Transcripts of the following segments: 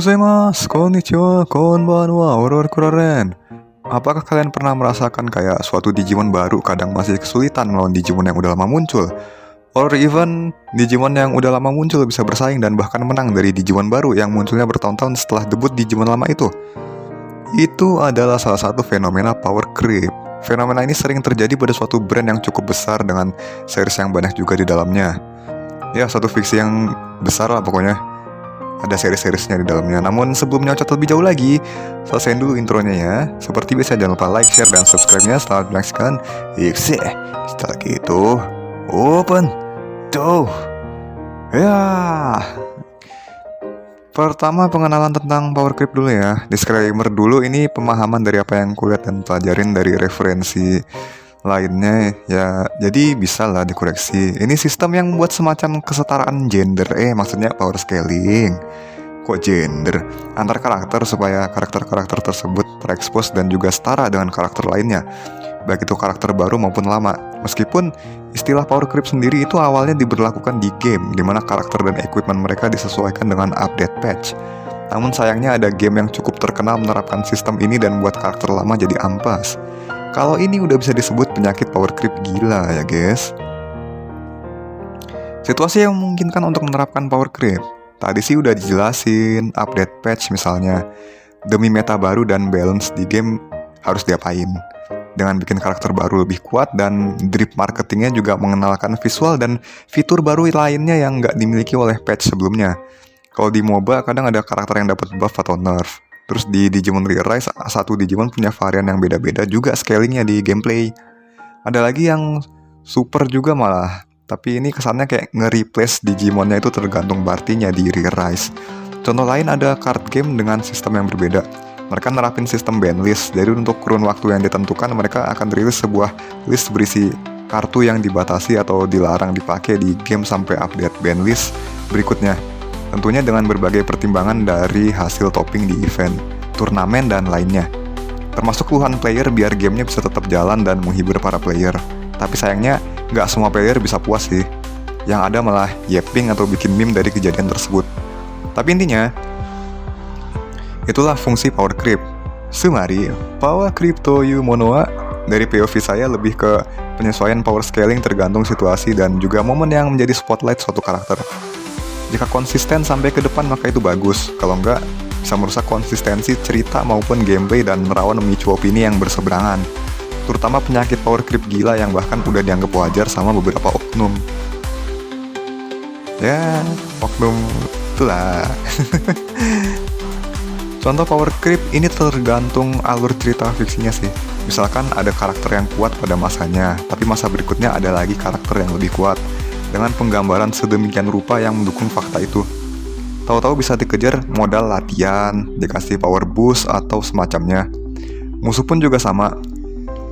gozaimasu, konnichiwa, konbanwa, Kuroren. Apakah kalian pernah merasakan kayak suatu Digimon baru kadang masih kesulitan melawan Digimon yang udah lama muncul? Or even Digimon yang udah lama muncul bisa bersaing dan bahkan menang dari Digimon baru yang munculnya bertahun-tahun setelah debut Digimon lama itu? Itu adalah salah satu fenomena power creep. Fenomena ini sering terjadi pada suatu brand yang cukup besar dengan series yang banyak juga di dalamnya. Ya, suatu fiksi yang besar lah pokoknya. Ada seri-serisnya di dalamnya. Namun sebelum nyocot lebih jauh lagi, selesaiin dulu intronya ya. Seperti biasa jangan lupa like, share, dan subscribe-nya. Selamat menyaksikan Ipsi. Setelah itu, open tuh. Ya. Pertama pengenalan tentang power creep dulu ya. Disclaimer dulu, ini pemahaman dari apa yang kulihat dan pelajarin dari referensi lainnya ya, jadi bisa lah dikoreksi. Ini sistem yang membuat semacam kesetaraan gender, maksudnya power scaling. Kok gender? Antar karakter supaya karakter-karakter tersebut terekspos dan juga setara dengan karakter lainnya, baik itu karakter baru maupun lama. Meskipun istilah power creep sendiri itu awalnya diberlakukan di game, dimana karakter dan equipment mereka disesuaikan dengan update patch. Namun sayangnya ada game yang cukup terkenal menerapkan sistem ini dan membuat karakter lama jadi ampas. Kalau ini udah bisa disebut penyakit power creep gila ya guys. Situasi yang memungkinkan untuk menerapkan power creep tadi sih udah dijelasin, update patch misalnya. Demi meta baru dan balance di game harus diapain. Dengan bikin karakter baru lebih kuat dan drip marketingnya juga mengenalkan visual dan fitur baru lainnya yang nggak dimiliki oleh patch sebelumnya. Kalau di MOBA kadang ada karakter yang dapat buff atau nerf. Terus di Digimon Re-Rise, satu Digimon punya varian yang beda-beda juga scalingnya di gameplay. Ada lagi yang super juga malah, tapi ini kesannya kayak nge-replace Digimonnya itu tergantung partinya di Re-Rise. Contoh lain ada card game dengan sistem yang berbeda. Mereka nerapin sistem ban list, jadi untuk kurun waktu yang ditentukan mereka akan rilis sebuah list berisi kartu yang dibatasi atau dilarang dipakai di game sampai update ban list berikutnya. Tentunya dengan berbagai pertimbangan dari hasil topping di event, turnamen, dan lainnya. Termasuk keluhan player biar gamenya bisa tetap jalan dan menghibur para player. Tapi sayangnya, nggak semua player bisa puas sih. Yang ada malah yapping atau bikin meme dari kejadian tersebut. Tapi intinya, itulah fungsi power creep. Sumari, power creep to you mono wa, dari POV saya lebih ke penyesuaian power scaling tergantung situasi dan juga momen yang menjadi spotlight suatu karakter. Jika konsisten sampai ke depan maka itu bagus, kalau enggak bisa merusak konsistensi cerita maupun gameplay dan merawan memicu opini yang berseberangan. Terutama penyakit power creep gila yang bahkan udah dianggap wajar sama beberapa oknum. Ya, oknum itulah. Contoh power creep ini tergantung alur cerita fiksinya sih. Misalkan ada karakter yang kuat pada masanya, tapi masa berikutnya ada lagi karakter yang lebih kuat dengan penggambaran sedemikian rupa yang mendukung fakta itu. Tahu-tahu bisa dikejar modal latihan, dikasih power boost atau semacamnya. Musuh pun juga sama.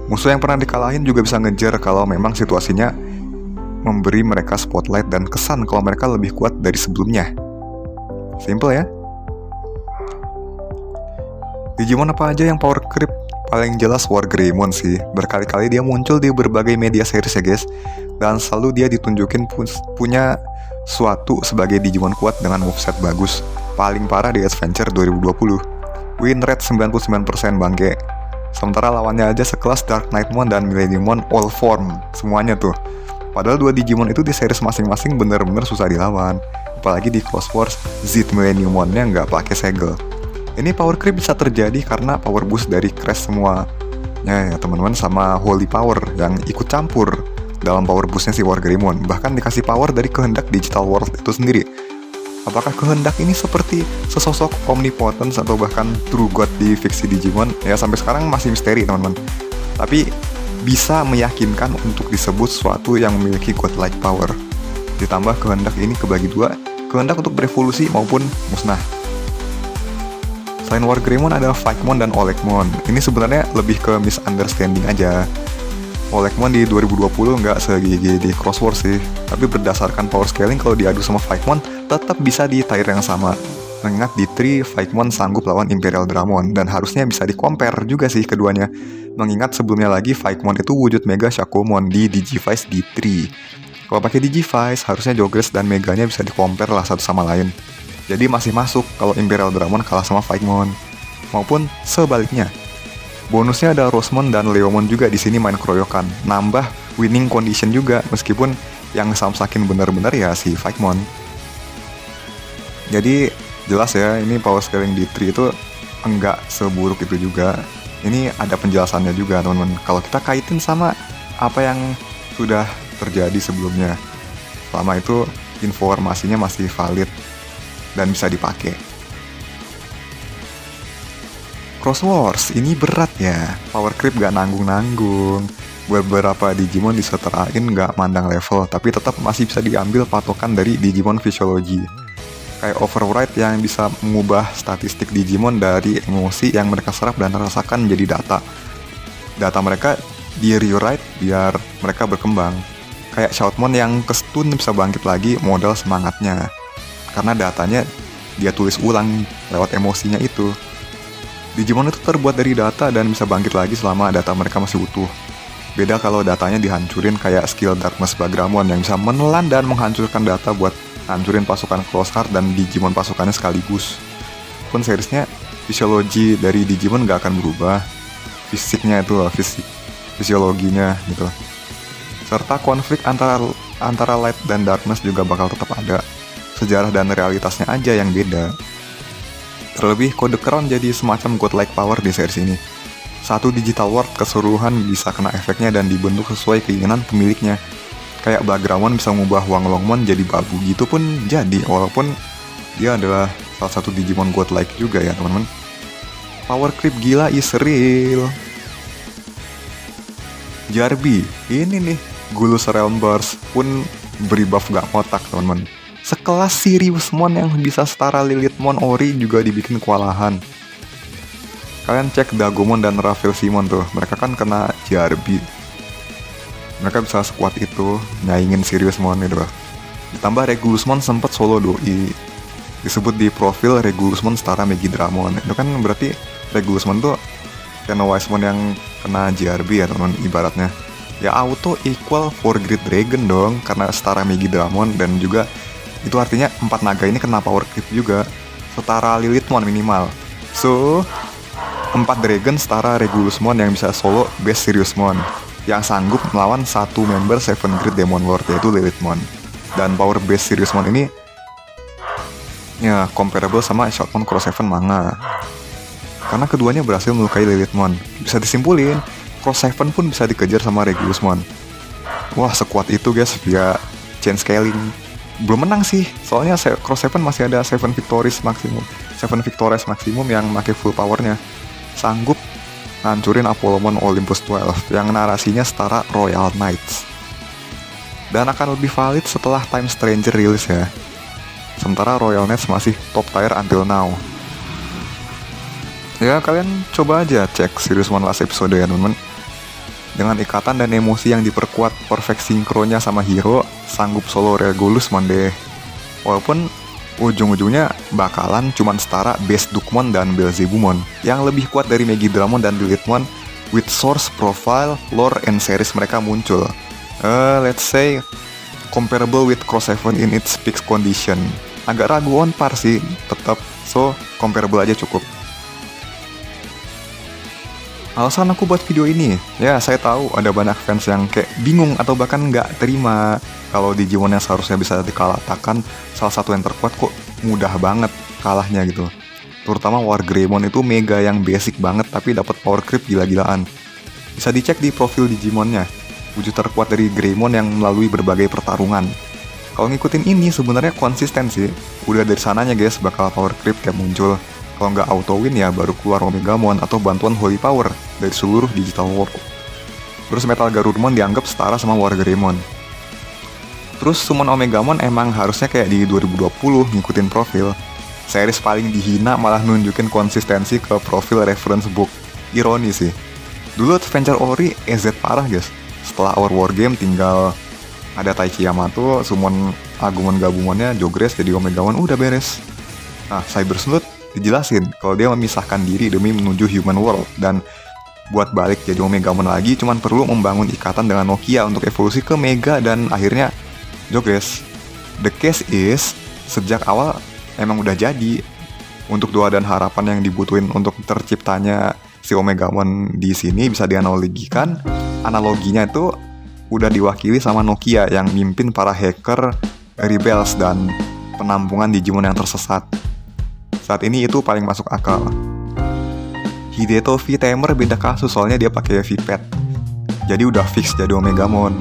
Musuh yang pernah dikalahin juga bisa ngejar kalau memang situasinya memberi mereka spotlight dan kesan kalau mereka lebih kuat dari sebelumnya. Simple ya. Digimon apa aja yang power creep? Paling jelas Wargreymon sih. Berkali-kali dia muncul di berbagai media series ya guys. Dan selalu dia ditunjukin punya suatu sebagai Digimon kuat dengan moveset bagus. Paling parah di Adventure 2020. Win rate 99% bangke. Sementara lawannya aja sekelas Dark Knightmon dan Millenniummon all form. Semuanya tuh. Padahal dua Digimon itu di series masing-masing bener-bener susah dilawan. Apalagi di Cross Wars, Z Millenniummonnya nggak pakai segel. Ini power creep bisa terjadi karena power boost dari Crash semua ya teman-teman, sama Holy Power yang ikut campur dalam power boostnya si Wargreymon. Bahkan dikasih power dari kehendak Digital World itu sendiri. Apakah kehendak ini seperti sesosok omnipotence atau bahkan true god di fiksi Digimon? Ya sampai sekarang masih misteri teman-teman. Tapi bisa meyakinkan untuk disebut sesuatu yang memiliki godlike power. Ditambah kehendak ini kebagi dua, kehendak untuk berevolusi maupun musnah. Selain Wargreymon ada Fikemon dan Olegmon. Ini sebenarnya lebih ke misunderstanding aja. Olegmon di 2020 nggak segigi di Cross Wars sih, tapi berdasarkan power scaling kalau diadu sama Fikemon tetap bisa di tier yang sama. Mengingat di 3 Fikemon sanggup lawan Imperial Dramon dan harusnya bisa di-compare juga sih keduanya. Mengingat sebelumnya lagi Fikemon itu wujud Mega Shakomon di Digivice D3. Kalau pakai Digivice harusnya Jogress dan Meganya bisa di-compare lah satu sama lain. Jadi masih masuk kalau Imperial Dramon kalah sama Phaikmon. Maupun sebaliknya. Bonusnya ada Rosemon dan Leomon juga di sini main keroyokan. Nambah winning condition juga, meskipun yang samsakin benar-benar ya si Phaikmon. Jadi jelas ya, ini power scaling di Tree itu enggak seburuk itu juga. Ini ada penjelasannya juga teman-teman. Kalau kita kaitin sama apa yang sudah terjadi sebelumnya, selama itu informasinya masih valid dan bisa dipakai. Cross Wars ini berat ya, power creep gak nanggung-nanggung. Beberapa Digimon diseterain gak mandang level, tapi tetap masih bisa diambil patokan dari Digimon Physiology. Kayak Override yang bisa mengubah statistik Digimon dari emosi yang mereka serap dan rasakan menjadi data. Data mereka di rewrite biar mereka berkembang. Kayak Shoutmon yang kestun bisa bangkit lagi modal semangatnya, karena datanya dia tulis ulang lewat emosinya itu. Digimon itu terbuat dari data dan bisa bangkit lagi selama data mereka masih utuh. Beda kalau datanya dihancurin kayak skill Darkness Bagramon yang bisa menelan dan menghancurkan data buat hancurin pasukan Crossheart dan Digimon pasukannya sekaligus. Pun seriesnya, fisiologi dari Digimon gak akan berubah. Fisiknya itu loh, fisiologinya gitu. Serta konflik antara Light dan Darkness juga bakal tetap ada. Sejarah dan realitasnya aja yang beda. Terlebih, kode Crown jadi semacam godlike power di series ini. Satu digital word keseluruhan bisa kena efeknya dan dibentuk sesuai keinginan pemiliknya. Kayak Bagramon bisa mengubah Wanglongmon jadi babu gitu pun jadi, walaupun dia adalah salah satu Digimon godlike juga ya teman-teman. Power creep gila is real. Jarbi, ini nih, Gulus Realm Burst pun beri buff gak ngotak teman-teman. Sekelas Siriusmon yang bisa setara Lilithmon Ori juga dibikin kewalahan. Kalian cek Dagomon dan Ravelsimon tuh, mereka kan kena Jarbi. Mereka bisa sekuat itu nyaingin Siriusmon gitu. Ditambah Regulusmon sempet solo doi. Disebut di profil Regulusmon setara Megidramon. Itu kan berarti Regulusmon tuh Kenowisemon yang kena Jarbi ya teman-teman ibaratnya. Ya auto equal for Great Dragon dong, karena setara Megidramon, dan juga itu artinya 4 naga ini kena power creep juga, setara Lilithmon minimal. So, 4 dragon setara Regulusmon yang bisa solo base Siriusmon, yang sanggup melawan satu member Seven Great Demon Lord yaitu Lilithmon. Dan power base Siriusmon ini ya comparable sama Shoutmon Cross Seven manga, karena keduanya berhasil melukai Lilithmon. Bisa disimpulin, Cross Seven pun bisa dikejar sama Regulusmon. Wah, sekuat itu guys via chain scaling. Belum menang sih, soalnya Cross Seven masih ada 7 Victories maksimum yang pakai full powernya. Sanggup ngancurin Apollomon Olympus 12 yang narasinya setara Royal Knights. Dan akan lebih valid setelah Time Stranger rilis ya. Sementara Royal Knights masih top tier until now. Ya kalian coba aja cek Siriusmon last episode ya teman-teman. Dengan ikatan dan emosi yang diperkuat perfect sinkronya sama hero, sanggup solo Regulusmon deh. Walaupun ujung-ujungnya bakalan cuman setara base Dukmon dan Belzebumon yang lebih kuat dari Megidramon dan Lilithmon with source profile, lore, and series mereka muncul. Let's say comparable with Cross Seven in its peak condition. Agak ragu on par sih tetap, so comparable aja cukup. Alasan aku buat video ini, ya saya tahu ada banyak fans yang kayak bingung atau bahkan nggak terima kalau Digimon yang seharusnya bisa dikalahkan salah satu yang terkuat kok mudah banget kalahnya gitu. Terutama Wargreymon itu mega yang basic banget tapi dapat power creep gila-gilaan. Bisa dicek di profil Digimonnya, wujud terkuat dari Greymon yang melalui berbagai pertarungan. Kalau ngikutin ini sebenarnya konsisten sih, udah dari sananya guys bakal power creep tiap muncul. Kalau nggak auto win ya baru keluar Omegamon atau bantuan Holy Power dari seluruh digital world. Terus Metal Garurumon dianggap setara sama Wargreymon. Terus summon Omegamon emang harusnya kayak di 2020 ngikutin profil. Series paling dihina malah nunjukin konsistensi ke profil reference book. Ironi sih. Dulu Adventure Ori EZ parah guys. Setelah Our War Game tinggal ada Taichi Yamato, summon Agumon Gabumonnya, Jogres jadi Omegamon, udah beres. Nah, Cyber Sleuth dijelasin kalau dia memisahkan diri demi menuju human world, dan buat balik jadi Omegamon lagi cuman perlu membangun ikatan dengan Nokia untuk evolusi ke Mega dan akhirnya Jogres. The case is, sejak awal emang udah jadi. Untuk doa dan harapan yang dibutuhin untuk terciptanya si Omegamon di sini bisa dianalogikan. Analoginya itu udah diwakili sama Nokia yang mimpin para hacker, rebels, dan penampungan Digimon yang tersesat. Saat ini itu paling masuk akal. Hideto V-Tamer beda kasus, soalnya dia pakai V-Pad. Jadi udah fix jadi Omegamon.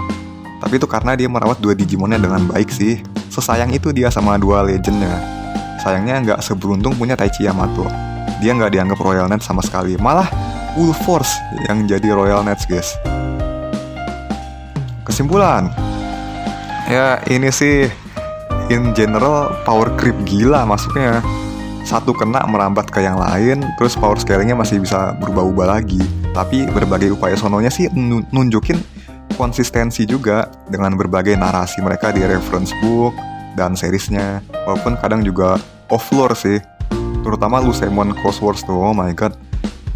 Tapi itu karena dia merawat dua Digimonnya dengan baik sih. Sesayang itu dia sama dua legendnya. Sayangnya nggak seberuntung punya Taichi Yamato. Dia nggak dianggap Royal Knights sama sekali. Malah Wolf Force yang jadi Royal Knights, guys. Kesimpulan, ya ini sih in general power creep gila masuknya. Satu kena merambat ke yang lain, terus power scalingnya masih bisa berubah-ubah lagi. Tapi berbagai upaya sononya sih nunjukin konsistensi juga dengan berbagai narasi mereka di reference book dan seriesnya. Walaupun kadang juga off-lore sih, terutama Lucemon Cross Wars tuh, oh my god.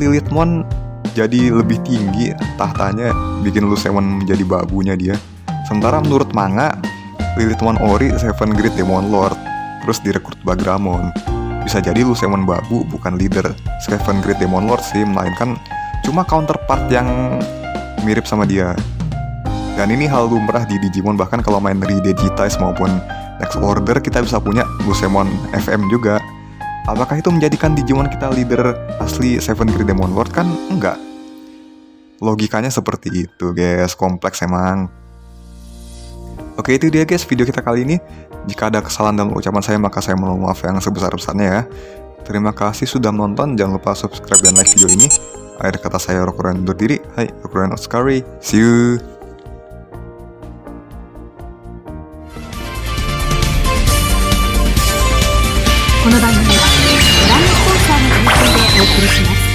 Lilithmon jadi lebih tinggi tahtanya, bikin Lucemon menjadi babunya dia. Sementara menurut manga, Lilithmon Ori Seven Great Demon Lord, terus direkrut Bagramon. Bisa jadi Lucemon babu bukan leader Seven Great Demon Lord sih, melainkan cuma counterpart yang mirip sama dia. Dan ini hal lumrah di Digimon, bahkan kalau main Redigitize maupun Next Order kita bisa punya Lucemon FM juga. Apakah itu menjadikan Digimon kita leader asli Seven Great Demon Lord? Kan enggak. Logikanya seperti itu, guys. Kompleks emang. Oke, itu dia guys video kita kali ini. Jika ada kesalahan dalam ucapan saya, maka saya mohon maaf yang sebesar-besarnya ya. Terima kasih sudah menonton. Jangan lupa subscribe dan like video ini. Akhir kata saya Rokuran undur diri. Hai, Rokuran Oscari. See you. この番組はブランドスポンサーの提供でお送りします。